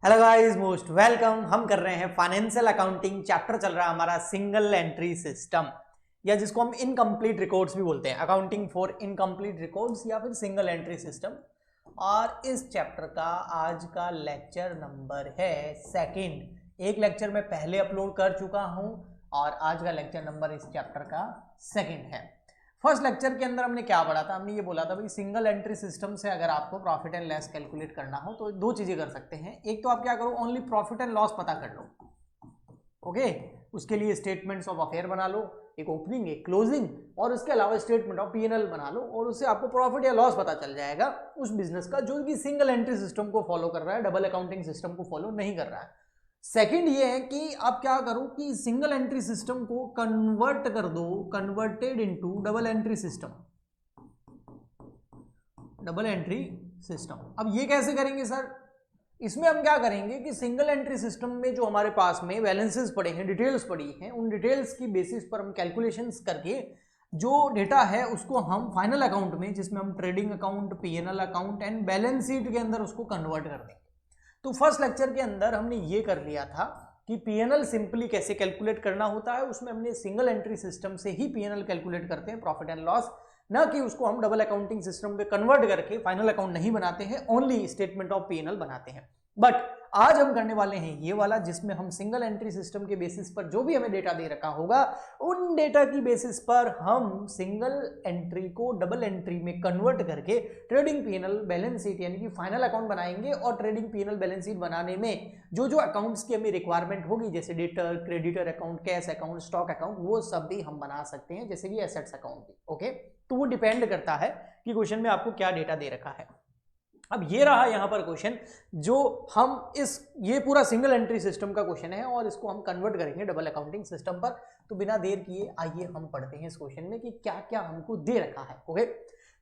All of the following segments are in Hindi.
Hello guys, most welcome. हम कर रहे हैं फाइनेंशियल अकाउंटिंग चैप्टर, चल रहा है हमारा सिंगल एंट्री सिस्टम, या जिसको हम इनकम्प्लीट रिकॉर्ड्स भी बोलते हैं, अकाउंटिंग फॉर इनकम्प्लीट रिकॉर्ड्स या फिर सिंगल एंट्री सिस्टम। और इस चैप्टर का आज का लेक्चर नंबर है सेकंड। एक लेक्चर मैं पहले अपलोड कर चुका हूं और आज का लेक्चर नंबर इस चैप्टर का सेकंड है। फर्स्ट लेक्चर के अंदर हमने क्या पढ़ा था? हमने ये बोला था भाई सिंगल एंट्री सिस्टम से अगर आपको प्रॉफिट एंड लॉस कैलकुलेट करना हो तो दो चीजें कर सकते हैं। एक तो आप क्या करो, ओनली प्रॉफिट एंड लॉस पता कर लो, ओके। उसके लिए स्टेटमेंट्स ऑफ अफेयर बना लो, एक ओपनिंग एक क्लोजिंग, और उसके अलावा स्टेटमेंट ऑफ पीएनएल बना लो, और उससे आपको प्रॉफिट या लॉस पता चल जाएगा उस बिजनेस का जो कि सिंगल एंट्री सिस्टम को फॉलो कर रहा है, डबल अकाउंटिंग सिस्टम को फॉलो नहीं कर रहा है। सेकंड ये है कि आप क्या करो कि सिंगल एंट्री सिस्टम को कन्वर्ट कर दो, converted into double entry system, double entry system. अब ये कैसे करेंगे सर? इसमें हम क्या करेंगे कि सिंगल एंट्री सिस्टम में जो हमारे पास में बैलेंसेस पड़े हैं, डिटेल्स पड़ी हैं, उन डिटेल्स की बेसिस पर हम कैलकुलेशंस करके जो डेटा है उसको हम फाइनल अकाउंट में, जिसमें हम trading account, PNL account and balance sheet के अंदर उसको कन्वर्ट कर देंगे। तो फर्स्ट लेक्चर के अंदर हमने ये कर लिया था कि पीएनएल सिंपली कैसे कैलकुलेट करना होता है। उसमें हमने सिंगल एंट्री सिस्टम से ही पीएनएल कैलकुलेट करते हैं, प्रॉफिट एंड लॉस, ना कि उसको हम डबल अकाउंटिंग सिस्टम पे कन्वर्ट करके फाइनल अकाउंट नहीं बनाते हैं, ओनली स्टेटमेंट ऑफ पीएनएल बनाते हैं। बट आज हम करने वाले हैं ये वाला, जिसमें हम सिंगल एंट्री सिस्टम के बेसिस पर जो भी हमें डेटा दे रखा होगा उन डेटा की बेसिस पर हम सिंगल एंट्री को डबल एंट्री में कन्वर्ट करके ट्रेडिंग पीएनएल बैलेंस शीट यानी कि फाइनल अकाउंट बनाएंगे। और ट्रेडिंग पीएनएल बैलेंस शीट बनाने में जो जो अकाउंट्स की हमें रिक्वायरमेंट होगी, जैसे debtor, creditor account, cash account, stock account, वो सब भी हम बना सकते हैं, जैसे कि एसेट्स अकाउंट भी, ओके। तो वो डिपेंड करता है कि क्वेश्चन में आपको क्या डेटा दे रखा है। अब ये रहा यहां पर क्वेश्चन, जो हम ये पूरा सिंगल एंट्री सिस्टम का क्वेश्चन है और इसको हम कन्वर्ट करेंगे डबल अकाउंटिंग सिस्टम पर। तो बिना देर किए आइए हम पढ़ते हैं इस क्वेश्चन में कि क्या क्या हमको दे रखा है, ओके।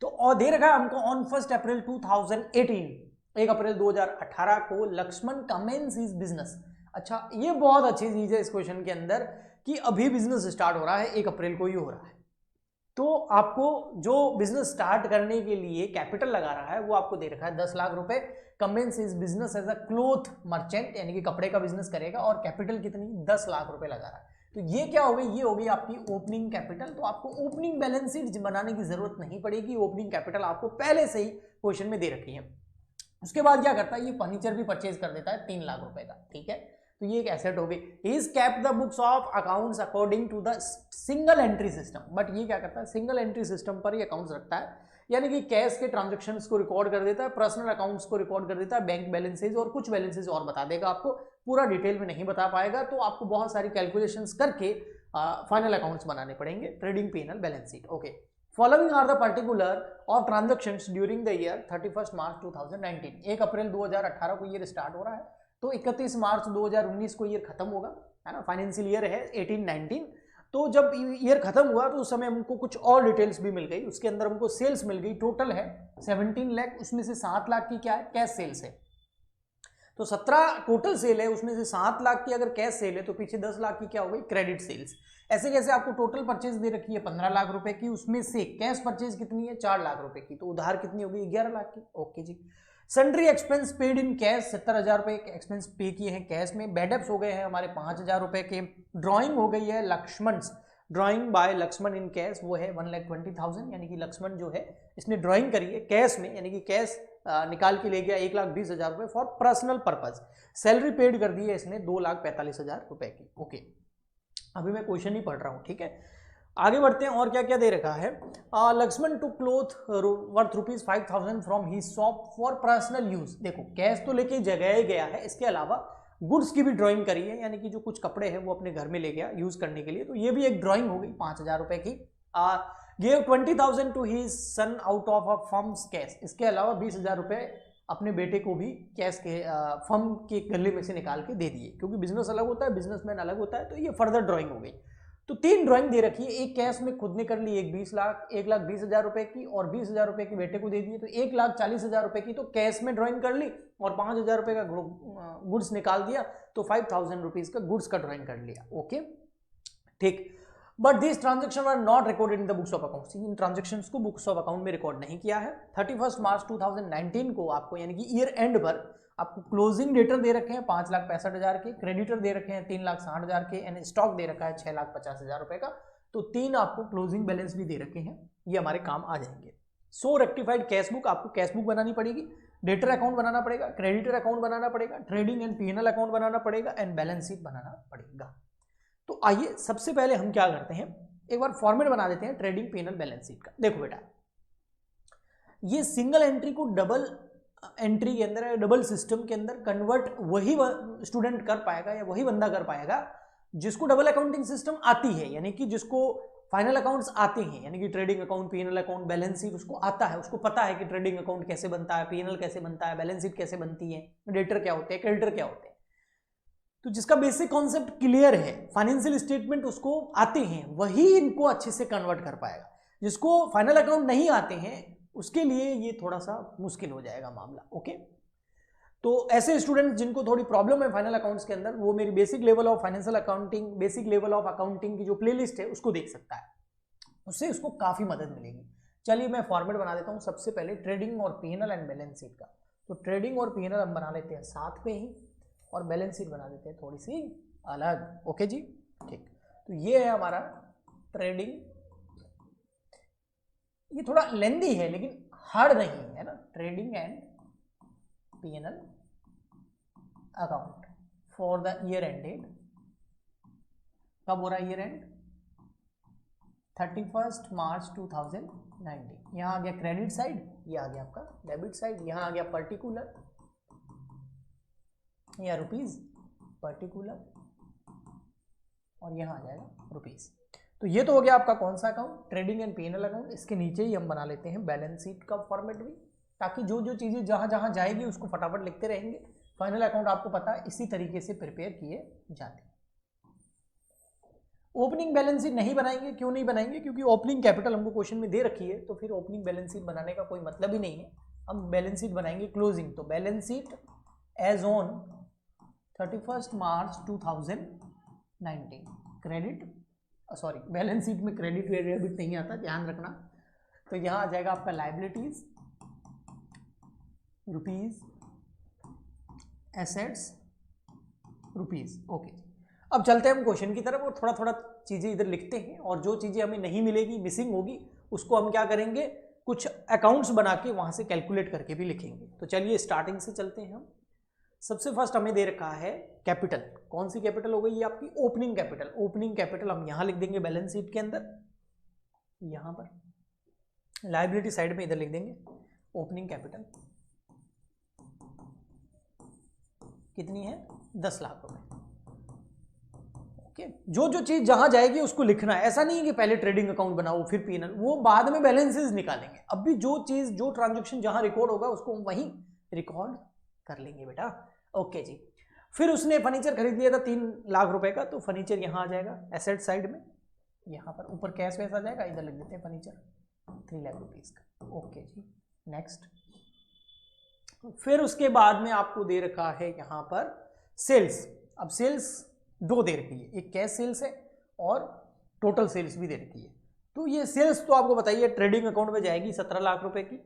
तो और दे रखा है हमको ऑन 1 अप्रैल 2018, 1 अप्रैल 2018 को लक्ष्मण कमेंस हिज बिजनेस। अच्छा, ये बहुत अच्छी चीज है इस क्वेश्चन के अंदर कि अभी बिजनेस स्टार्ट हो रहा है, 1 अप्रैल को ही हो रहा है। तो आपको जो बिजनेस स्टार्ट करने के लिए कैपिटल लगा रहा है वो आपको दे रखा है 10 लाख रुपए। Commences his business as a cloth merchant, यानी कि कपड़े का बिजनेस करेगा, और कैपिटल कितनी? 10 लाख रुपए लगा रहा है। तो ये क्या हो गई? ये हो गई आपकी ओपनिंग कैपिटल। तो आपको ओपनिंग बैलेंस शीट बनाने की जरूरत नहीं पड़ेगी, ओपनिंग कैपिटल आपको पहले से ही क्वेश्चन में दे रखी है। उसके बाद क्या करता है, ये फर्नीचर भी परचेज कर देता है 3 लाख रुपए का, ठीक है। तो ये एक एसेट हो गई। Is kept the books of accounts according to the single entry system. But ये क्या करता है, सिंगल एंट्री सिस्टम पर ही अकाउंट्स रखता है, यानी कि कैश के ट्रांजेक्शन्स को रिकॉर्ड कर देता है, पर्सनल अकाउंट्स को रिकॉर्ड कर देता है, बैंक बैलेंसेज और कुछ बैलेंसेज और बता देगा आपको, पूरा डिटेल में नहीं बता पाएगा। तो आपको बहुत सारी कैलकुलेशंस करके फाइनल अकाउंट्स बनाने पड़ेंगे, trading PNL balance sheet, okay. Following are the particular of transactions during the year 31st March 2019। 1 अप्रैल 2018 को ईयर स्टार्ट हो रहा है, तो 31 मार्च 2019 को ईयर खत्म होगा, है ना। फाइनेंशियल ईयर है 18-19। तो जब ईयर खत्म हुआ तो उस समय हमको कुछ और डिटेल्स भी मिल गई। उसके अंदर हमको सेल्स मिल गई, टोटल है 17 लाख, उसमें से 7 लाख की क्या है? कैश सेल्स है। तो 17 टोटल सेल है, उसमें से 7 लाख की अगर कैश सेल है तो पीछे 10 लाख की क्या हो गई? Credit sales. ऐसे कैसे आपको टोटल परचेज दे रखी है 15 लाख रुपए की, उसमें से कैश परचेज कितनी है? 4 लाख रुपए की, तो उधार कितनी होगी? 11 लाख की, okay ji. Sundry expense paid in cash, 70,000 रुपए एक्सपेंस पे किए हैं कैश में। बैडअप्स हो गए हैं हमारे 5,000 रुपए के। ड्रॉइंग हो गई है Lakshman, drawing by Lakshman in cash, वो है 1,20,000, यानी कि लक्ष्मण जो है इसने ड्राइंग करी है कैश में, यानी कि कैश निकाल के ले गया 1,20,000 रुपए for personal purpose. Salary paid कर दी है इसने 2,45,000 रुपए की, ओके। अभी मैं क्वेश्चन ही पढ़ रहा हूँ, ठीक है। आगे बढ़ते हैं और क्या क्या दे रखा है। Lakshman to cloth worth ₹5,000 from his shop for personal use. देखो, कैश तो लेके जगह ही गया है, इसके अलावा गुड्स की भी ड्राइंग करी है, यानी कि जो कुछ कपड़े हैं वो अपने घर में ले गया यूज करने के लिए, तो ये भी एक ड्राइंग हो गई 5,000 रुपए की। Give 20,000 to his son out of a firm's cash. इसके अलावा 20,000 रुपए अपने बेटे को भी कैश के फर्म के गले में से निकाल के दे दिए, क्योंकि बिजनेस अलग होता है, बिजनेसमैन अलग होता है। तो ये फर्दर ड्राइंग हो गई। तो 3 ड्राइंग दे रखी है, एक कैश में खुद ने कर ली, एक 1,20,000 रुपए की, और 20,000 रुपए की बेटे को दे दिए, तो 1,40,000 रुपए की तो कैश में ड्राइंग कर ली, और 5,000 रुपए का गुड्स निकाल दिया, तो 5,000 रुपीज का गुड्स का ड्राइंग कर लिया, ओके, ठीक। But this transaction are not recorded in the books of accounts, इन ट्रांजेक्शंस को बुक्स ऑफ अकाउंट में रिकॉर्ड नहीं किया है। 31 मार्च 2019 को आपको यानी कि ईयर एंड पर आपको क्लोजिंग डेटर दे रखे हैं 5,65,000 के, क्रेडिटर दे रखे हैं 3,60,000 के, एंड स्टॉक दे रखा है 6,50,000 रुपए का। तो 3 आपको क्लोजिंग बैलेंस भी दे रखे हैं, ये हमारे काम आ जाएंगे। सो रेक्टिफाइड कैश बुक, आपको कैश बुक बनानी पड़ेगी, डेटर अकाउंट बनाना पड़ेगा, क्रेडिटर अकाउंट बनाना पड़ेगा, ट्रेडिंग एंड पीएनएल अकाउंट बनाना पड़ेगा, एंड बैलेंस शीट बनाना पड़ेगा। तो आइए सबसे पहले हम क्या करते हैं, एक बार फॉर्मेट बना देते हैं ट्रेडिंग पीएनएल बैलेंस शीट का। देखो बेटा, ये सिंगल एंट्री को डबल एंट्री के अंदर, डबल सिस्टम के अंदर कन्वर्ट वही स्टूडेंट कर पाएगा या वही बंदा कर पाएगा जिसको डबल अकाउंटिंग सिस्टम आती है, यानी कि जिसको फाइनल अकाउंट्स आते हैं, यानी कि trading account, PNL account, balance sheet उसको आता है, उसको पता है कि ट्रेडिंग अकाउंट कैसे बनता है, पीएनएल कैसे बनता है, बैलेंस शीट कैसे बनती है, डेटर क्या होते हैं, क्रेडिटर क्या होते हैं। तो जिसका बेसिक कॉन्सेप्ट क्लियर है, फाइनेंशियल स्टेटमेंट उसको आते हैं, वही इनको अच्छे से कन्वर्ट कर पाएगा। जिसको फाइनल अकाउंट नहीं आते हैं उसके लिए ये थोड़ा सा मुश्किल हो जाएगा मामला। ओके, तो ऐसे स्टूडेंट जिनको थोड़ी प्रॉब्लम है फाइनल अकाउंट्स के अंदर, वो मेरी basic level of financial accounting, basic level of accounting की जो प्लेलिस्ट है उसको देख सकता है, उससे उसको काफी मदद मिलेगी। चलिए मैं फॉर्मेट बना देता हूँ सबसे पहले ट्रेडिंग और पीएनएल एंड बैलेंस शीट का। तो ट्रेडिंग और पीएनएल हम बना लेते हैं साथ में ही, और बैलेंस शीट बना देते हैं थोड़ी सी अलग। ओके जी, ठीक। तो ये है हमारा ट्रेडिंग, ये थोड़ा लेंदी है लेकिन हार्ड नहीं है ना, trading and PNL account for the year ended, कब हो रहा है ईयर एंड, 31 मार्च 2019। यहाँ आ गया क्रेडिट साइड, ये आ गया आपका डेबिट साइड, यहाँ आ गया पर्टिकुलर या रुपीज पर्टिकुलर, और यहाँ आ जाएगा रुपीज। तो ये तो हो गया आपका कौन सा account, trading and PNL account. इसके नीचे ही हम बना लेते हैं बैलेंस शीट का फॉर्मेट भी, ताकि जो जो चीजें जहां जहां जाएगी उसको फटाफट लिखते रहेंगे। फाइनल अकाउंट आपको पता है इसी तरीके से प्रिपेयर किए जाते हैं। ओपनिंग बैलेंस शीट नहीं बनाएंगे, क्यों नहीं बनाएंगे, क्योंकि ओपनिंग कैपिटल हमको क्वेश्चन में दे रखी है, तो फिर ओपनिंग बैलेंस शीट बनाने का कोई मतलब ही नहीं है। हम बैलेंस शीट बनाएंगे क्लोजिंग। तो balance sheet as on 31 March 2019, credit, sorry balance sheet में क्रेडिट डेबिट नहीं आता, ध्यान रखना। तो यहाँ आ जाएगा आपका liabilities rupees, assets rupees. Okay, अब चलते हैं हम क्वेश्चन की तरफ और थोड़ा थोड़ा चीजें इधर लिखते हैं, और जो चीजें हमें नहीं मिलेगी, मिसिंग होगी, उसको हम क्या करेंगे, कुछ अकाउंट्स बना के वहां से कैलकुलेट करके भी लिखेंगे। तो चलिए स्टार्टिंग से चलते हैं हम। सबसे फर्स्ट हमें दे रखा है कैपिटल, कौन सी कैपिटल हो गई, ये आपकी ओपनिंग कैपिटल। ओपनिंग कैपिटल हम यहां लिख देंगे बैलेंस शीट के अंदर, यहां पर लायबिलिटी साइड में इधर लिख देंगे ओपनिंग कैपिटल कितनी है, 10 लाख रुपए। ओके, जो जो चीज जहां जाएगी उसको लिखना है, ऐसा नहीं है कि पहले ट्रेडिंग अकाउंट बनाओ फिर पीएनएल, वो बाद में बैलेंसेस निकालेंगे। अब भी जो चीज, जो ट्रांजेक्शन जहां रिकॉर्ड होगा उसको वहीं रिकॉर्ड कर लेंगे बेटा। ओके जी, फिर उसने फर्नीचर खरीद लिया था 3 लाख रुपए का, तो फर्नीचर यहाँ आ जाएगा एसेट साइड में, यहाँ पर ऊपर कैश वैस आ जाएगा, इधर लिख देते हैं फर्नीचर 3 लाख रुपीज का। ओके जी, नेक्स्ट। फिर उसके बाद में आपको दे रखा है यहाँ पर सेल्स। अब सेल्स 2 दे रखी है, एक कैश सेल्स है और टोटल सेल्स भी दे रखी है। तो ये सेल्स तो आपको बताइए ट्रेडिंग अकाउंट में जाएगी 17 लाख रुपए की।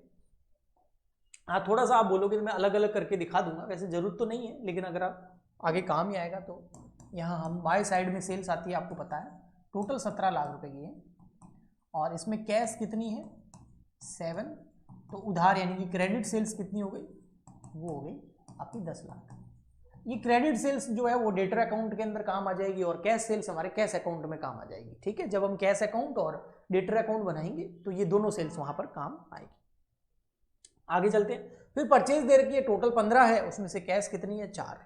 हाँ, थोड़ा सा आप बोलोगे तो मैं अलग अलग करके दिखा दूंगा, वैसे जरूरत तो नहीं है, लेकिन अगर आप आगे काम ही आएगा। तो यहाँ हम बाय साइड में सेल्स आती है, आपको पता है टोटल 17 लाख रुपए की है, और इसमें कैश कितनी है 7, तो उधार यानी कि क्रेडिट सेल्स कितनी हो गई, वो हो गई आपकी 10 लाख। ये क्रेडिट सेल्स जो है वो डेटर अकाउंट के अंदर काम आ जाएगी, और कैश सेल्स हमारे कैश अकाउंट में काम आ जाएगी। ठीक है, जब हम कैश अकाउंट और डेटर अकाउंट बनाएंगे तो ये दोनों सेल्स वहां पर काम आएगी। आगे चलते हैं। फिर परचेज दे रखी है, टोटल 15 है, उसमें से कैश कितनी है 4,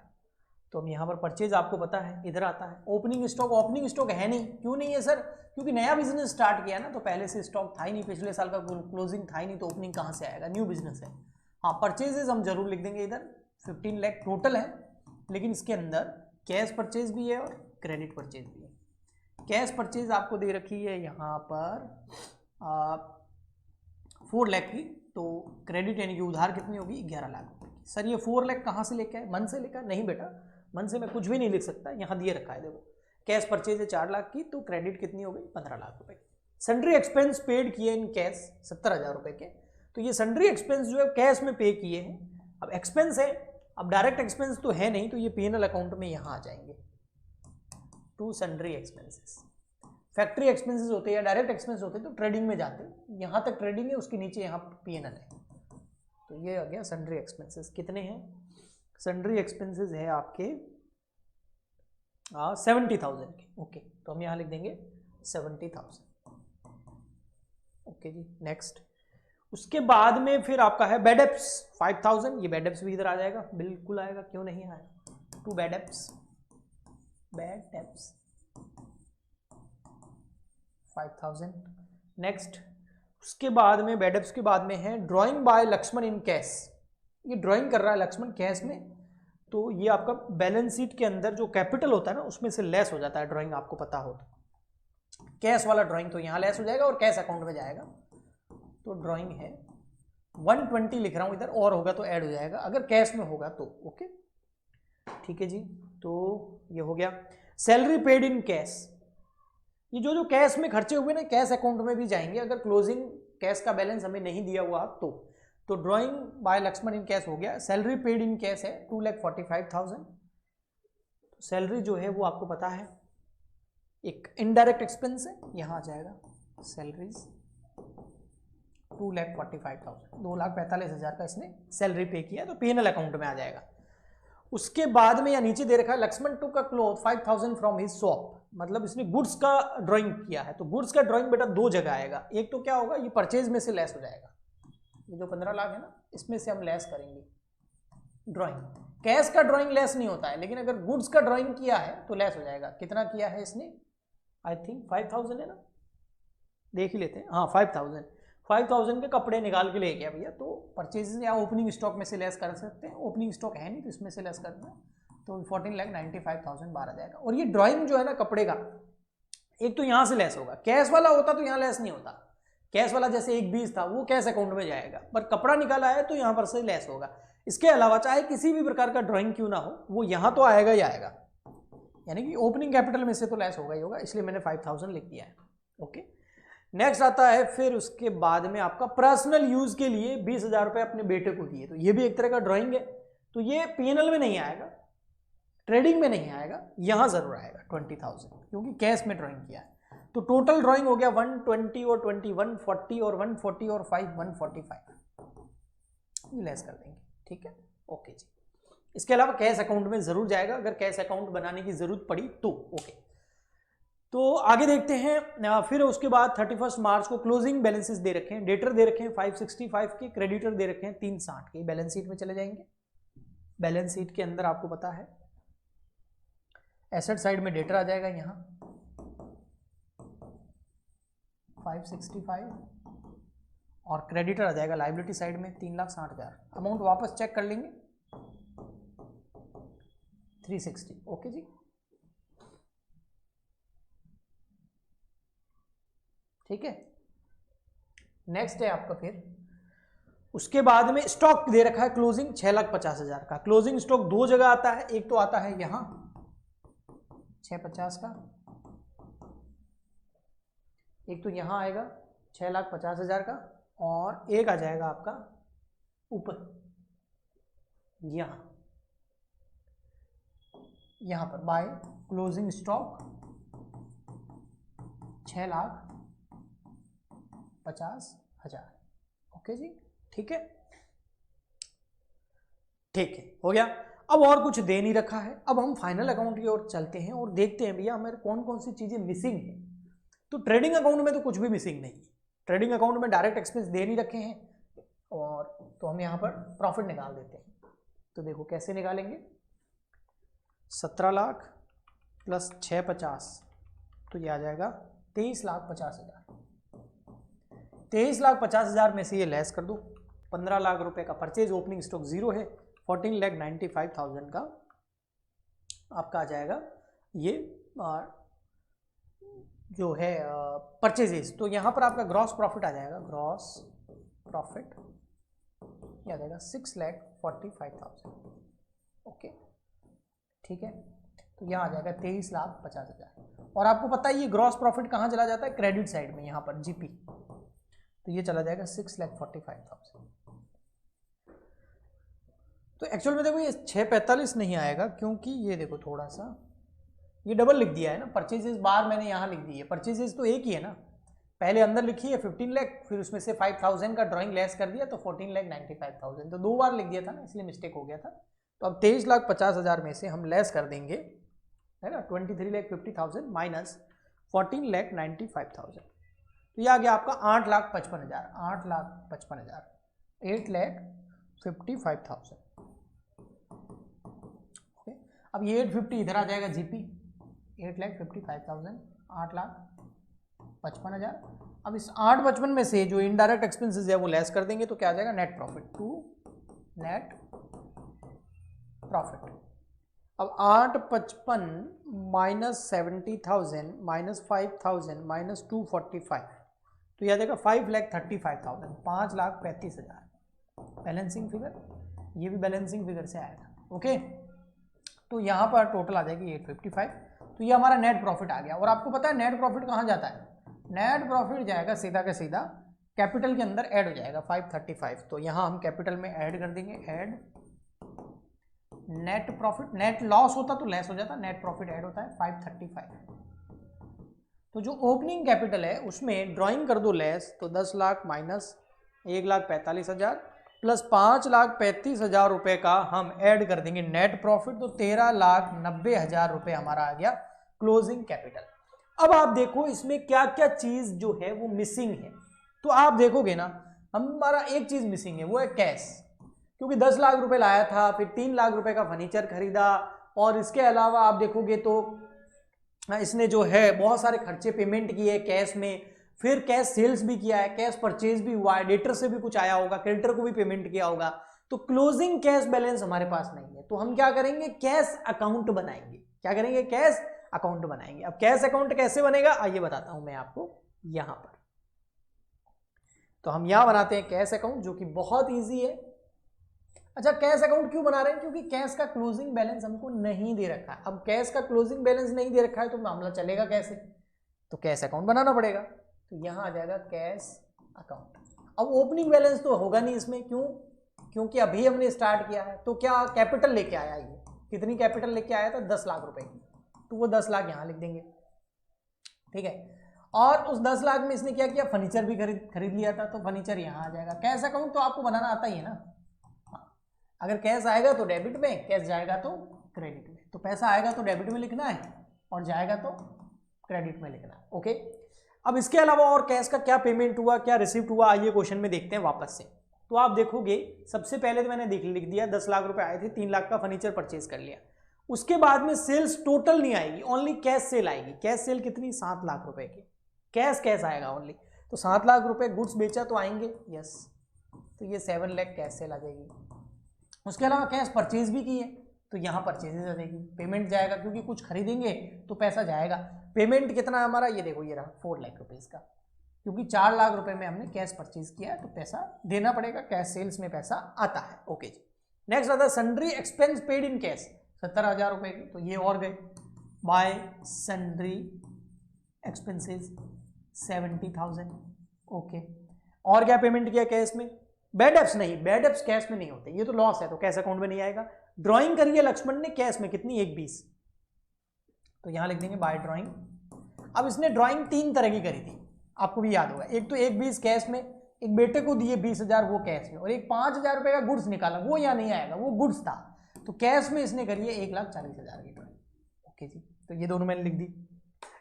तो हम यहाँ पर परचेज आपको पता है इधर आता है। ओपनिंग स्टॉक, ओपनिंग स्टॉक है नहीं, क्यों नहीं है सर, क्योंकि नया बिजनेस स्टार्ट किया ना, तो पहले से स्टॉक था ही नहीं, पिछले साल का क्लोजिंग था ही नहीं, तो ओपनिंग कहाँ से आएगा, न्यू बिजनेस है। हाँ, परचेजेस हम जरूर लिख देंगे इधर, 15 लाख टोटल है, लेकिन इसके अंदर कैश परचेज भी है और क्रेडिट परचेज भी है। कैश परचेज आपको दे रखी है यहाँ पर 4 लाख की, तो क्रेडिट यानी कि उधार कितनी होगी 11 लाख रुपए की। सर ये 4 लाख कहाँ से लेके आए, मन से लेकर? नहीं बेटा, मन से मैं कुछ भी नहीं लिख सकता, यहाँ दिए रखा है देखो, कैश परचेज है 4 लाख की, तो क्रेडिट कितनी हो गई 15 लाख रुपए। सन्ड्री एक्सपेंस पेड किए इन कैश 70,000 रुपए के, तो ये सन्ड्री एक्सपेंस जो है कैश में पे किए हैं। अब एक्सपेंस है, अब डायरेक्ट एक्सपेंस तो है नहीं, तो ये P&L अकाउंट में यहाँ आ जाएंगे to sundry expenses. Factory expenses होते हैं या डायरेक्ट एक्सपेंस होते हैं तो ट्रेडिंग में जाते हैं, यहाँ तक ट्रेडिंग है, उसके नीचे यहाँ P&L है, तो ये आ गया सन्ड्री एक्सपेंसेस। कितने हैं सन्ड्री एक्सपेंसेस है आपके 70,000 के। ओके, तो हम यहाँ लिख देंगे 70,000। ओके जी, नेक्स्ट। उसके बाद में फिर आपका है बैड डेब्ट्स 5,000, ये बैड डेब्ट्स भी इधर आ जाएगा, बिल्कुल आएगा, क्यों नहीं आएगा। To bad debts 5,000। नेक्स्ट, उसके बाद में बैड डेब्ट्स के बाद में है drawing by Lakshman in cash, ये ड्राइंग कर रहा है लक्ष्मण कैश में, तो ये आपका बैलेंस शीट के अंदर जो कैपिटल होता है ना उसमें से लेस हो जाता है ड्राइंग, आपको पता हो तो। कैश वाला ड्राइंग तो यहाँ लेस हो जाएगा और कैश अकाउंट में जाएगा, तो ड्राइंग है 120 लिख रहा हूँ इधर, और होगा तो ऐड हो जाएगा अगर कैश में होगा तो। ओके, ठीक है जी, तो ये हो गया। सैलरी पेड इन कैश, ये जो कैश में खर्चे हुए ना कैश अकाउंट में भी जाएंगे, अगर क्लोजिंग कैश का बैलेंस हमें नहीं दिया हुआ तो drawing by Lakshman in cash हो गया। सैलरी पेड इन कैश है 2,45,000, सैलरी जो है वो आपको पता है एक इनडायरेक्ट एक्सपेंस है, यहाँ आ जाएगा सैलरीज 2,45,000, 2,45,000 का इसने सैलरी पे किया, तो P&L अकाउंट में आ जाएगा। उसके बाद में या नीचे दे रखा है लक्ष्मण टू का क्लोथ 5,000 फ्रॉम हिज शॉप, मतलब इसने गुड्स का ड्राइंग किया है, तो गुड्स का ड्राइंग बेटा दो जगह आएगा, एक तो क्या होगा ये परचेज में से लेस हो जाएगा, ये जो 15 लाख है ना इसमें से हम लेस करेंगे ड्राइंग। कैश का ड्राइंग लेस नहीं होता है, लेकिन अगर गुड्स का ड्राइंग किया है तो लेस हो जाएगा। कितना किया है इसने, आई थिंक 5,000 है ना, देख ही लेते हैं, हाँ 5,000 के कपड़े निकाल के ले गया भैया, तो परचेज या ओपनिंग स्टॉक में से लेस कर सकते हैं, ओपनिंग स्टॉक है नहीं तो इसमें से लेस करना है, तो 14,95,000 बाहर आ जाएगा। और ये ड्राइंग जो है ना कपड़े का, एक तो यहाँ से लेस होगा, कैश वाला होता तो यहाँ लेस नहीं होता, कैश वाला जैसे 1,20 था वो कैश अकाउंट में जाएगा, पर कपड़ा निकाला है तो यहाँ पर से लेस होगा। इसके अलावा चाहे किसी भी प्रकार का ड्राइंग क्यों ना हो वो यहाँ तो आएगा ही आएगा, यानी कि ओपनिंग कैपिटल में से तो लेस होगा ही होगा, इसलिए मैंने 5,000 लिख दिया है। ओके, नेक्स्ट आता है फिर उसके बाद में आपका पर्सनल यूज के लिए 20,000 रुपए अपने बेटे को दिए, तो ये भी एक तरह का ड्राइंग है, तो ये P&L में नहीं आएगा, ट्रेडिंग में नहीं आएगा, यहां जरूर आएगा 20,000 क्योंकि कैश में ड्राइंग किया है। तो टोटल ड्राइंग हो गया 120 और 20 140 और 140 और 5 145, ये लेस कर देंगे, ठीक है। ओके जी, इसके अलावा कैश अकाउंट में जरूर जाएगा अगर कैश अकाउंट बनाने की जरूरत पड़ी तो। ओके, तो आगे देखते हैं। फिर उसके बाद 31 मार्च को क्लोजिंग बैलेंसेस दे रखे हैं, डेटर दे रखे हैं 565 के, क्रेडिटर दे रखे हैं 360 के, बैलेंस शीट में चले जाएंगे। बैलेंस शीट के अंदर आपको पता है एसेट साइड में डेटर आ जाएगा यहाँ 565 और क्रेडिटर आ जाएगा लाइबिलिटी साइड में 3,60,000। अमाउंट वापस चेक कर लेंगे 360। ओके जी, ठीक है। नेक्स्ट है आपका फिर उसके बाद में स्टॉक दे रखा है क्लोजिंग 6,50,000 का। क्लोजिंग स्टॉक दो जगह आता है, एक तो आता है यहां 650 का, एक तो यहां आएगा 6,50,000 का, और एक आ जाएगा आपका ऊपर यहां पर बाय क्लोजिंग स्टॉक 6,50,000। ओके जी, ठीक है, ठीक है, हो गया। अब और कुछ दे नहीं रखा है, अब हम फाइनल अकाउंट की ओर चलते हैं और देखते हैं भैया हमारे कौन कौन सी चीजें मिसिंग है। तो ट्रेडिंग अकाउंट में तो कुछ भी मिसिंग नहीं है, ट्रेडिंग अकाउंट में डायरेक्ट एक्सपेंस दे नहीं रखे हैं, और तो हम यहाँ पर प्रॉफिट निकाल देते हैं। तो देखो कैसे निकालेंगे, 17 लाख प्लस 650, तो ये आ जाएगा 23,50,000। 23,50,000 में से ये लेस कर दो, 15 लाख रुपए का परचेज, ओपनिंग स्टॉक जीरो है, 14,95,000 का आपका आ जाएगा ये जो है परचेजेस। तो यहाँ पर आपका ग्रॉस प्रॉफिट आ जाएगा, ग्रॉस प्रॉफिट ये आ जाएगा 6,45,000। ओके, ठीक है, तो यहाँ आ जाएगा 23,50,000। और आपको पता है ये ग्रॉस प्रॉफिट कहाँ चला जाता है, क्रेडिट साइड में, यहाँ पर जीपी, तो ये चला जाएगा 6,45,000। तो एक्चुअल में देखो ये 645 नहीं आएगा, क्योंकि ये देखो थोड़ा सा ये डबल लिख दिया है ना, परचेजेस बार मैंने यहाँ लिख दी है, परचेजेस तो एक ही है ना, पहले अंदर लिखी है 15 लाख, फिर उसमें से 5,000 का ड्राइंग लेस कर दिया तो 14,95,000, तो 2 बार लिख दिया था ना, इसलिए मिस्टेक हो गया था। तो अब 23,50,000 में से हम लेस कर देंगे, है ना, 23,50,000 माइनस 14,95,000, तो ये आ गया आपका 8,55,000, 8,55,000, 8,55,000। ओके, अब ये 850 इधर आ जाएगा जीपी, 8,55,000, 8,55,000। अब इस 855 में से जो इनडायरेक्ट एक्सपेंसेस है वो लेस कर देंगे, तो क्या आ जाएगा, net profit, to net profit. अब 855 माइनस 70,000 माइनस 5,000 माइनस 245, तो यह देगा 5,35,000, 5,35,000 बैलेंसिंग फिगर, ये भी बैलेंसिंग फिगर से आया था। ओके, तो यहाँ पर टोटल आ जाएगी 855, तो ये हमारा नेट प्रॉफिट आ गया। और आपको पता है नेट प्रॉफिट कहाँ जाता है, नेट प्रॉफिट जाएगा सीधा का सीधा कैपिटल के अंदर ऐड हो जाएगा 535, तो यहाँ हम कैपिटल में ऐड कर देंगे, add net profit, net loss होता तो लेस हो जाता, नेट प्रॉफिट ऐड होता है 535। तो जो ओपनिंग कैपिटल है उसमें ड्राइंग कर दो लेस, तो 10 लाख माइनस 1,45,000 प्लस 5,35,000 रुपए का हम ऐड कर देंगे नेट प्रॉफिट, तो 13,90,000 रुपए हमारा आ गया क्लोजिंग कैपिटल। अब आप देखो इसमें क्या क्या चीज जो है वो मिसिंग है, तो आप देखोगे ना हमारा एक चीज मिसिंग है, वो है कैश, क्योंकि 10 लाख रुपए लाया था, फिर 3 लाख रुपए का फर्नीचर खरीदा, और इसके अलावा आप देखोगे तो इसने जो है बहुत सारे खर्चे पेमेंट किए कैश में, फिर कैश सेल्स भी किया है, कैश परचेज भी हुआ है, डेटर से भी कुछ आया होगा, क्रेडिटर को भी पेमेंट किया होगा, तो क्लोजिंग कैश बैलेंस हमारे पास नहीं है। तो हम क्या करेंगे, कैश अकाउंट बनाएंगे। क्या करेंगे, कैश अकाउंट बनाएंगे। अब कैश अकाउंट कैसे बनेगा आइए बताता हूं मैं आपको यहां पर। तो हम यहां बनाते हैं कैश अकाउंट, जो कि बहुत ईजी है। अच्छा, कैश अकाउंट क्यों बना रहे हैं, क्योंकि कैश का क्लोजिंग बैलेंस हमको नहीं दे रखा है। अब कैश का क्लोजिंग बैलेंस नहीं दे रखा है तो मामला चलेगा कैसे, तो कैश अकाउंट बनाना पड़ेगा। तो यहां आ जाएगा कैश अकाउंट। अब ओपनिंग बैलेंस तो होगा नहीं इसमें, क्यों, क्योंकि अभी हमने स्टार्ट किया है। तो क्या कैपिटल लेके आया, ये कितनी कैपिटल लेके आया था, 10 लाख रुपए की, तो वो 10 लाख यहां लिख देंगे, ठीक है। और उस 10 लाख में इसने क्या किया, फर्नीचर भी खरीद लिया था, तो फर्नीचर यहां आ जाएगा। कैश अकाउंट तो आपको बनाना आता ही है ना, अगर कैश आएगा तो डेबिट में, कैश जाएगा तो क्रेडिट में। तो पैसा आएगा तो डेबिट में लिखना है और जाएगा तो क्रेडिट में लिखना है। ओके, अब इसके अलावा और कैश का क्या पेमेंट हुआ, क्या रिसिप्ट हुआ, आइए क्वेश्चन में देखते हैं वापस से। तो आप देखोगे सबसे पहले तो मैंने लिख दिया 10 लाख रुपए आए थे, 3 लाख का फर्नीचर परचेज कर लिया। उसके बाद में सेल्स टोटल नहीं आएगी, ओनली कैश सेल आएगी। कैश सेल कितनी, 7 लाख रुपए की कैश आएगा ओनली। तो 7 लाख रुपए गुड्स बेचा तो आएंगे, यस, तो ये 7 लाख कैश सेल आ जाएगी। उसके अलावा कैश परचेज भी की है, तो यहाँ परचेजेज आ जाएगी। पेमेंट जाएगा, क्योंकि कुछ खरीदेंगे तो पैसा जाएगा। पेमेंट कितना हमारा, ये देखो ये रहा 4 लाख रुपीज़ का, क्योंकि 4 लाख रुपए में हमने कैश परचेज किया है, तो पैसा देना पड़ेगा, कैश सेल्स में पैसा आता है। ओके जी, नेक्स्ट आता है sundry expense paid in cash, 70,000 रुपए की, तो ये और गए बाय सन्ड्री एक्सपेंसेस 70,000। ओके, और क्या पेमेंट किया कैश में, बैड एप्स नहीं, बैड एप्स कैश में नहीं होते, ये तो लॉस है, तो कैश अकाउंट में नहीं आएगा। ड्राइंग करी है लक्ष्मण ने कैश में कितनी, 1,20, तो यहां लिख देंगे बाय ड्राइंग। अब इसने ड्राइंग 3 तरह की करी थी, आपको भी याद होगा। एक तो 1,20 कैश में, एक बेटे को दिए 20,000 वो कैश में, और एक 5,000 रुपए का गुड्स निकाला, वो यहाँ नहीं आएगा, वो गुड्स था। तो कैश में इसने करी है 1,40,000 की ड्राइंग। ओके जी, तो ये दोनों मैंने लिख दी।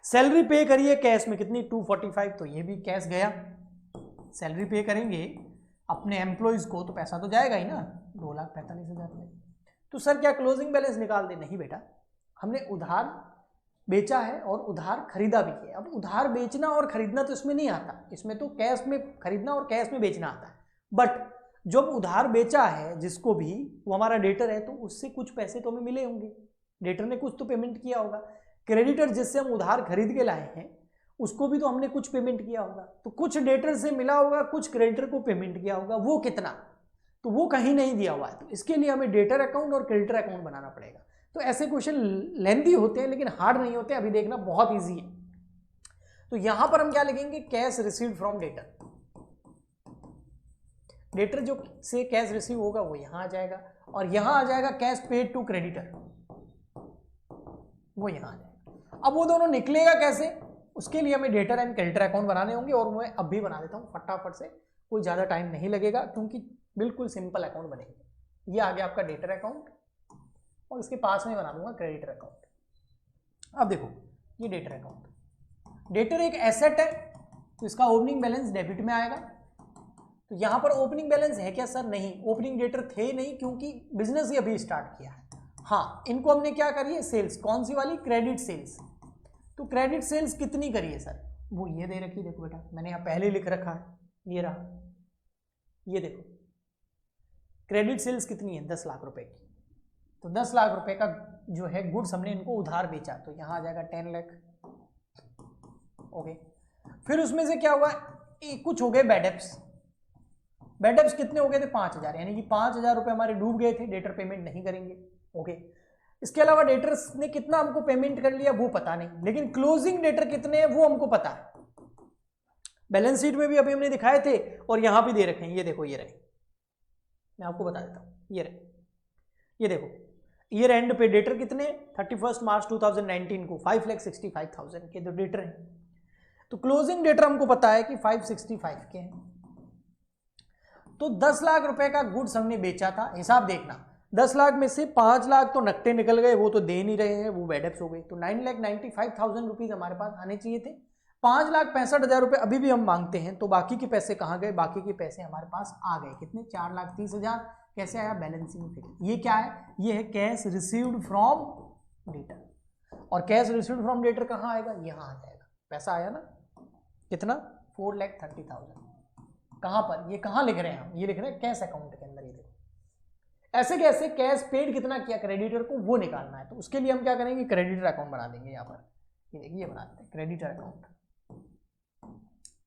सैलरी पे करिए कैश में कितनी, 245, तो ये भी कैश गया। सैलरी पे करेंगे अपने एम्प्लॉयज को तो पैसा तो जाएगा ही ना, 2,45,000 रुपये। तो सर क्या क्लोजिंग बैलेंस निकाल दे, नहीं बेटा, हमने उधार बेचा है और उधार खरीदा भी है। अब उधार बेचना और खरीदना तो इसमें नहीं आता, इसमें तो कैश में खरीदना और कैश में बेचना आता है। बट जब उधार बेचा है जिसको भी, वो हमारा डेटर है, तो उससे कुछ पैसे तो हमें मिले होंगे, डेटर ने कुछ तो पेमेंट किया होगा। क्रेडिटर जिससे हम उधार खरीद के लाए हैं उसको भी तो हमने कुछ पेमेंट किया होगा, तो कुछ डेटर से मिला होगा, कुछ क्रेडिटर को पेमेंट किया होगा, वो कितना, तो वो कहीं नहीं दिया हुआ है। तो इसके लिए हमें डेटर अकाउंट और क्रेडिटर अकाउंट बनाना पड़ेगा। तो ऐसे क्वेश्चन लेंथी होते हैं लेकिन हार्ड नहीं होते, अभी देखना बहुत ईजी है। तो यहां पर हम क्या लिखेंगे, cash received from debtor. Debtor जो से कैश रिसीव होगा वो यहां आ जाएगा, और यहां आ जाएगा कैश पेड टू क्रेडिटर, वो यहां आ जाएगा। अब वो दोनों निकलेगा कैसे, उसके लिए हमें डेटर एंड क्रेडिटर अकाउंट बनाने होंगे, और मैं अब भी बना देता हूं फटाफट से, कोई ज्यादा टाइम नहीं लगेगा क्योंकि बिल्कुल सिंपल अकाउंट बनेंगे। ये आ गया आपका डेटर अकाउंट, और इसके पास में बना दूंगा क्रेडिटर अकाउंट। अब देखो ये डेटर अकाउंट, डेटर एक एसेट है तो इसका ओपनिंग बैलेंस डेबिट में आएगा। तो यहां पर ओपनिंग बैलेंस है क्या सर, नहीं, ओपनिंग डेटर थे नहीं क्योंकि बिजनेस ही अभी स्टार्ट किया है। हाँ, इनको हमने क्या करी है, सेल्स, कौन सी वाली, क्रेडिट सेल्स। तो क्रेडिट सेल्स कितनी करी है सर, वो ये दे रखी, देखो बेटा मैंने यहाँ पहले लिख रखा है, ये रहा, ये देखो क्रेडिट सेल्स कितनी है, 10 लाख रुपए की। तो 10 लाख रुपए का जो है गुड्स हमने इनको उधार बेचा, तो यहां आ जाएगा 10 लाख। ओके, फिर उसमें से क्या हुआ, कुछ हो गए बैड डेब्ट्स। बैड डेब्ट्स कितने हो गए थे, 5000, यानी कि 5000 रुपए हमारे डूब गए थे, डेटर पेमेंट नहीं करेंगे। ओके, इसके अलावा डेटर्स ने कितना हमको पेमेंट कर लिया वो पता नहीं, लेकिन क्लोजिंग डेटर कितने हैं वो हमको पता है। बैलेंस शीट में भी अभी हमने दिखाए थे और यहां भी दे रखे हैं, ये देखो ये रहे, मैं आपको बता देता हूं, ये रहे, ये देखो ईयर एंड पे डेटर कितने, 31 मार्च 2019 को 5,65,000 के जो डेटर हैं। तो क्लोजिंग डेटर हमको पता है कि 565 के हैं। तो 10 लाख रुपए का गुड्स हमने बेचा था, हिसाब देखना, 10 लाख में से 5 लाख तो नकटे निकल गए, वो तो दे नहीं रहे हैं, वो बैड डेब्ट्स हो गई। तो 9,95,000 रुपीज हमारे पास आने चाहिए थे, 5,65,000 रुपए अभी भी हम मांगते हैं। तो बाकी के पैसे कहाँ गए, बाकी के पैसे हमारे पास आ गए कितने, 4,30,000। कैसे आया, बैलेंसिंग फिगर। ये क्या है, ये है कैश रिसीव्ड फ्रॉम डेटर, और कैश रिसीव्ड फ्रॉम डेटर कहाँ आएगा, यहाँ आ जाएगा। पैसा आया ना, कितना, 4,30,000। कहाँ पर, ये कहाँ लिख रहे हैं हम, ये लिख रहे हैं कैश अकाउंट के अंदर। ये देखो ऐसे कैसे, कैश पेड कितना किया क्रेडिटर को वो निकालना है, तो उसके लिए हम क्या करेंगे, क्रेडिटर अकाउंट बना देंगे। यहाँ पर ये देखिए, ये बना देते हैं क्रेडिटर अकाउंट,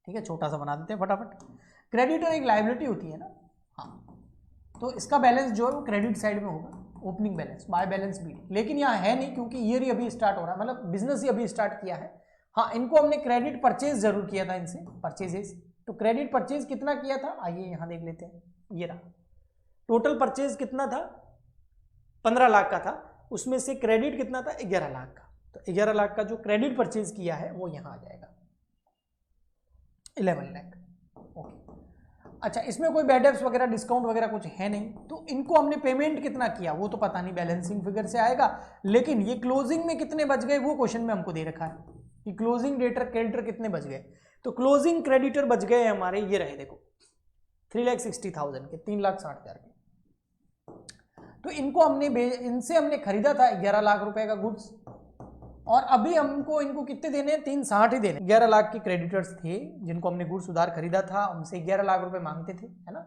ठीक है, छोटा सा बना देते हैं फटाफट। क्रेडिटर एक लायबिलिटी होती है ना, हाँ, तो इसका बैलेंस जो है वो क्रेडिट साइड में होगा, opening balance by balance b d, लेकिन यहाँ है नहीं क्योंकि ईयर ही अभी स्टार्ट हो रहा है, मतलब बिजनेस ही अभी स्टार्ट किया है। हाँ, इनको हमने क्रेडिट परचेज जरूर किया था इनसे, परचेजेस। तो क्रेडिट परचेज कितना किया था, आइए यहाँ देख लेते हैं, ये रहा टोटल परचेज कितना था, 15 लाख का था, उसमें से क्रेडिट कितना था, 11 लाख का। तो 11 लाख का जो क्रेडिट परचेज किया है वो यहाँ आ जाएगा 11 लाख। ओके, अच्छा, इसमें कोई बैड डेब्ट्स वगैरह डिस्काउंट वगैरह कुछ है नहीं, तो इनको हमने पेमेंट कितना किया वो तो पता नहीं, बैलेंसिंग फिगर से आएगा, लेकिन ये क्लोजिंग में कितने बच गए वो क्वेश्चन में हमको दे रखा है कि क्लोजिंग डेटर क्रेडिटर कितने बच गए। तो क्लोजिंग क्रेडिटर बच गए हमारे, ये रहे देखो 3,60,000 के, 3,60,000 के। तो इनको हमने इनसे हमने खरीदा था 11 लाख रुपए का गुड्स, और अभी हमको इनको कितने देने हैं, 360 ही देने। 11 लाख के क्रेडिटर्स थे जिनको हमने गुड्स उधार खरीदा था, उनसे 11 लाख रुपए मांगते थे, है ना,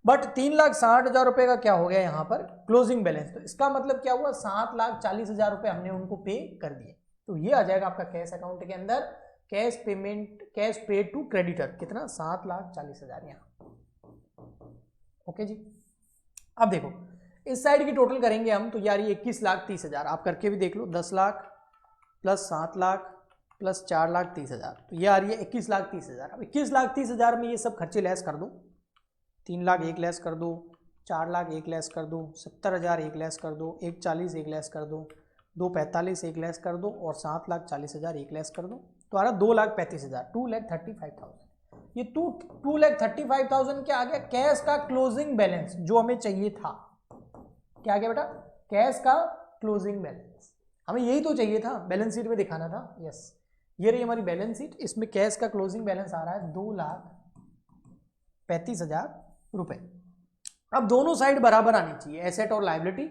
बट 3,60,000 रुपए का क्या हो गया यहाँ पर क्लोजिंग बैलेंस। तो इसका मतलब क्या हुआ, 7,40,000 रुपए हमने उनको पे कर दिए। तो ये आ जाएगा आपका कैश अकाउंट के अंदर, cash payment, cash paid to creditor कितना, 7,40,000 यहाँ। ओके जी, अब देखो इस साइड की टोटल करेंगे हम, तो यार ये 21,30,000, आप करके भी देख लो, 10 लाख प्लस 7 लाख प्लस 4,30,000, तो ये आ रही है 21,30,000। अब 21,30,000 में ये सब खर्चे लेस कर दो, 3 लाख एक लेस कर दो, 4 लाख एक लेस कर दो, 70,000 एक लेस कर दो, 1,40,000 एक लेस कर दो, 2,45,000 एक लेस कर दो, और 7,40,000 एक लेस कर दो, तो आ रहा 2,35,000, 2,35,000। ये 2,35,000 क्या आ गया, कैश का क्लोजिंग बैलेंस जो हमें चाहिए था। क्या आ गया बेटा, कैश का क्लोजिंग बैलेंस, हमें यही तो चाहिए था, बैलेंस शीट में दिखाना था। यस, ये रही हमारी बैलेंस शीट, इसमें कैश का क्लोजिंग बैलेंस आ रहा है 2,35,000 रुपए। अब दोनों साइड बराबर आनी चाहिए, एसेट और लायबिलिटी,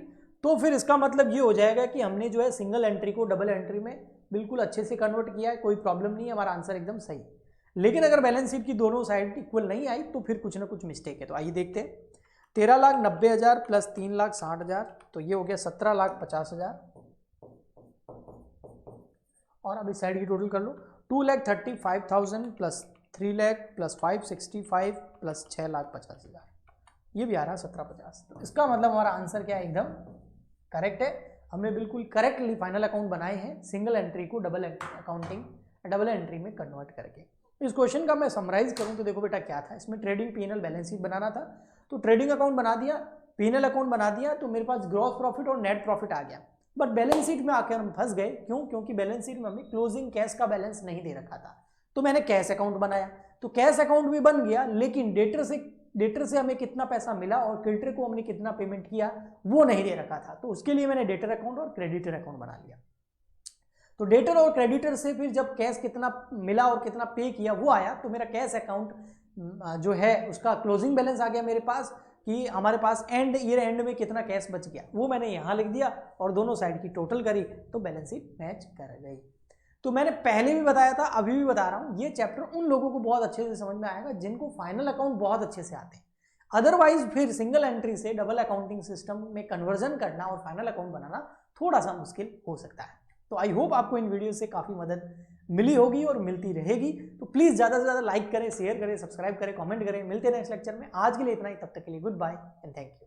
तो फिर इसका मतलब ये हो जाएगा कि हमने जो है सिंगल एंट्री को डबल एंट्री में बिल्कुल अच्छे से कन्वर्ट किया है, कोई प्रॉब्लम नहीं है, हमारा आंसर एकदम सही। लेकिन अगर बैलेंस शीट की दोनों साइड इक्वल नहीं आई तो फिर कुछ ना कुछ मिस्टेक है। तो आइए देखते हैं, 13,90,000 प्लस 3,60,000, तो ये हो गया 17,50,000, और अब इस साइड की टोटल कर लो, 2,35,000 प्लस 3 लाख प्लस 565 प्लस 6,50,000, ये भी आ रहा है 17,50। तो इसका मतलब हमारा आंसर क्या है, एकदम करेक्ट है। हमने बिल्कुल करेक्टली फाइनल अकाउंट बनाए हैं सिंगल एंट्री को डबल एंट्री में कन्वर्ट करके। इस क्वेश्चन का मैं समराइज करूं तो देखो बेटा क्या था, इसमें ट्रेडिंग P&L बैलेंस शीट बनाना था, तो ट्रेडिंग अकाउंट बना दिया, P&L अकाउंट बना दिया, तो मेरे पास ग्रॉस प्रॉफिट और नेट प्रॉफिट आ गया। बट बैलेंस शीट में आकर हम फंस गए, क्यों? क्योंकि बैलेंस शीट में हमें क्लोजिंग कैश का बैलेंस नहीं दे रखा था। तो मैंने कैश अकाउंट बनाया, तो कैश अकाउंट भी बन गया, लेकिन डेटर से हमें कितना पैसा मिला और क्रेडिटर को हमने कितना पेमेंट किया वो नहीं दे रखा था। तो उसके लिए मैंने डेटर अकाउंट और क्रेडिटर अकाउंट बना लिया। तो डेटर और क्रेडिटर से फिर जब कैश कितना मिला और कितना पे किया वो आया, तो मेरा कैश अकाउंट जो है उसका क्लोजिंग बैलेंस आ गया मेरे पास, कि हमारे पास ईयर एंड में कितना कैश बच गया वो मैंने यहाँ लिख दिया और दोनों साइड की टोटल करी तो बैलेंस शीट मैच कर गई। तो मैंने पहले भी बताया था, अभी भी बता रहा हूँ, ये चैप्टर उन लोगों को बहुत अच्छे से समझ में आएगा जिनको फाइनल अकाउंट बहुत अच्छे से आते हैं। अदरवाइज फिर सिंगल एंट्री से डबल अकाउंटिंग सिस्टम में कन्वर्जन करना और फाइनल अकाउंट बनाना थोड़ा सा मुश्किल हो सकता है। तो आई होप आपको इन वीडियो से काफ़ी मदद मिली होगी और मिलती रहेगी। तो प्लीज़ ज़्यादा से ज़्यादा लाइक करें, शेयर करें, सब्सक्राइब करें, कमेंट करें। मिलते हैं नेक्स्ट लेक्चर में। आज के लिए इतना ही, तब तक के लिए good bye and thank you.